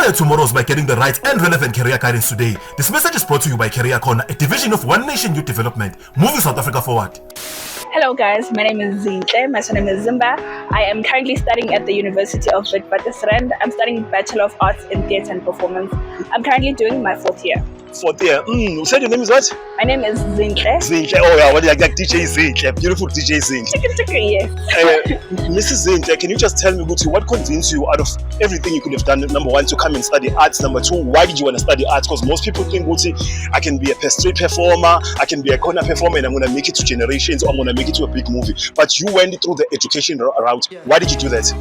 Conquer your tomorrows by getting the right and relevant career guidance today. This message is brought to you by Career Corner, a division of One Nation Youth Development, moving South Africa forward. Hello guys, my name is Zinhle, my surname is Zimba. I am currently studying at the University of Witwatersrand. I'm studying Bachelor of Arts in Theatre and Performance. I'm currently doing my fourth year. Fourth year. You said your name is what? My name is Zinhle. Zinhle. Oh yeah, what like DJ Zinhle, beautiful DJ Zinhle. Yes. Mrs. Zinhle, can you just tell me, what convinced you out of everything you could have done? Number one, to come and study arts. Number two, why did you want to study arts? Because most people think, I can be a street performer, I can be a corner performer, and I'm going to make it to Generations, or I'm going to make it to a big movie. But you went through the education route. Why did you do that?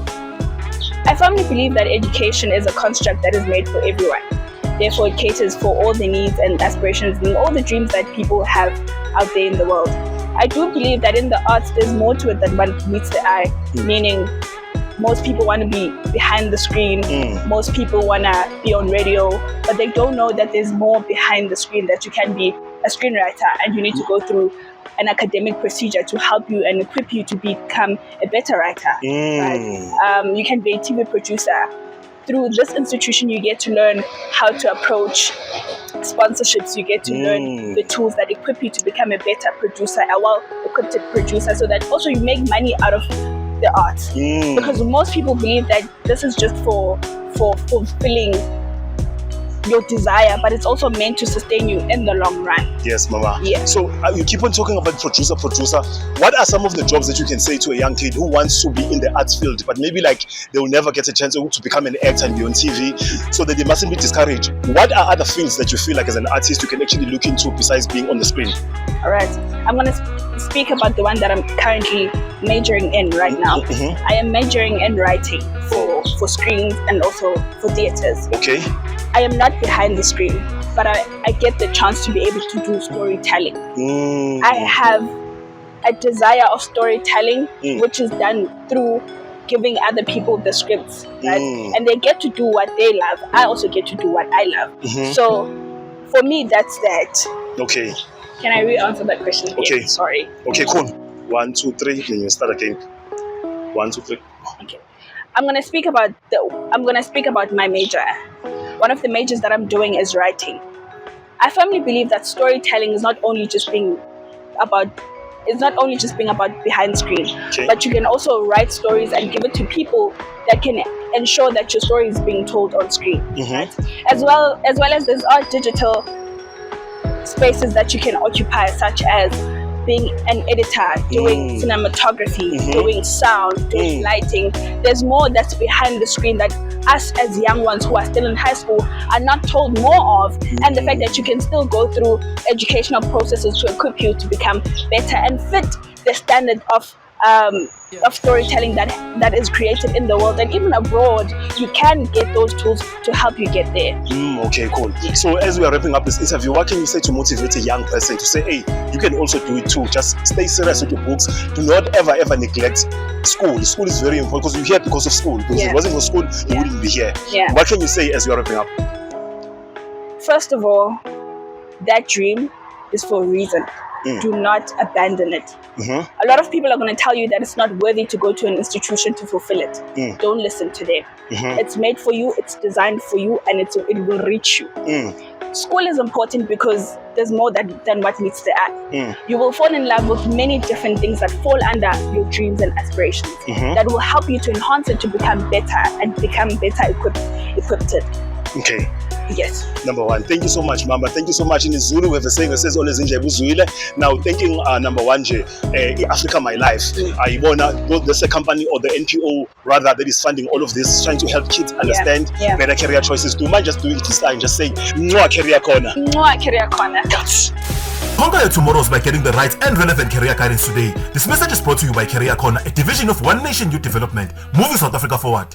I firmly believe that education is a construct that is made for everyone. Therefore, it caters for all the needs and aspirations and all the dreams that people have out there in the world. I do believe that in the arts, there's more to it than what meets the eye, meaning most people want to be behind the screen, most people want to be on radio, but they don't know that there's more behind the screen, that you can be a screenwriter and you need to go through an academic procedure to help you and equip you to become a better writer. Right? You can be a TV producer. Through this institution, you get to learn how to approach sponsorships. You get to learn the tools that equip you to become a better producer, a well-equipped producer, so that also you make money out of the art. Because most people believe that this is just for fulfilling your desire, but it's also meant to sustain you in the long run. Yes, Mama. Yeah. So you keep on talking about producer. What are some of the jobs that you can say to a young kid who wants to be in the arts field, but maybe they will never get a chance to become an actor and be on TV, so that they mustn't be discouraged? What are other fields that you feel like as an artist you can actually look into besides being on the screen? All right. I'm going to speak about the one that I'm currently majoring in right now. I am majoring in writing for screens and also for theaters. Okay. I am not behind the screen, but I get the chance to be able to do storytelling. I have a desire of storytelling, which is done through giving other people the scripts, right? And they get to do what they love. I also get to do what I love. So for me, that's that. Okay. Can I re-answer that question again? Okay. Sorry. Okay, cool. 1, 2, 3. Then you start again. 1, 2, 3. Okay. I'm gonna speak about my major. One of the majors that I'm doing is writing. I firmly believe that storytelling is not only just being about behind the screen, but you can also write stories and give it to people that can ensure that your story is being told on screen. Right? As well as there's digital spaces that you can occupy, such as being an editor, doing cinematography, doing sound, doing lighting. There's more that's behind the screen that us as young ones who are still in high school are not told more of. And the fact that you can still go through educational processes to equip you to become better and fit the standard of storytelling that is created in the world and even abroad, you can get those tools to help you get there. Okay, cool. So as we are wrapping up this interview, what can you say to motivate a young person to say, hey, you can also do it too? Just stay serious with your books. Do not ever neglect school. School is very important, because you're here because of school. Because if it wasn't for school, you wouldn't be here. What can you say as we are wrapping up? First of all, that dream is for a reason. Do not abandon it. A lot of people are going to tell you that it's not worthy to go to an institution to fulfill it. Don't listen to them. It's made for you, it's designed for you, and it will reach you. School is important because there's more than what meets the eye. You will fall in love with many different things that fall under your dreams and aspirations that will help you to enhance it to become better and become better equipped. Okay. Yes. Number one, thank you so much, Mama. Thank you so much. In Zulu, we have a saying that says always now, thanking number one, Africa My Life. There's a company or the NPO rather that is funding all of this, trying to help kids understand better career choices. Do you mind just doing it this time? Just say, Mwah Career Corner. Mwah Career Corner. Conquer your tomorrows by getting the right and relevant career guidance today. This message is brought to you by Career Corner, a division of One Nation Youth Development, moving South Africa forward.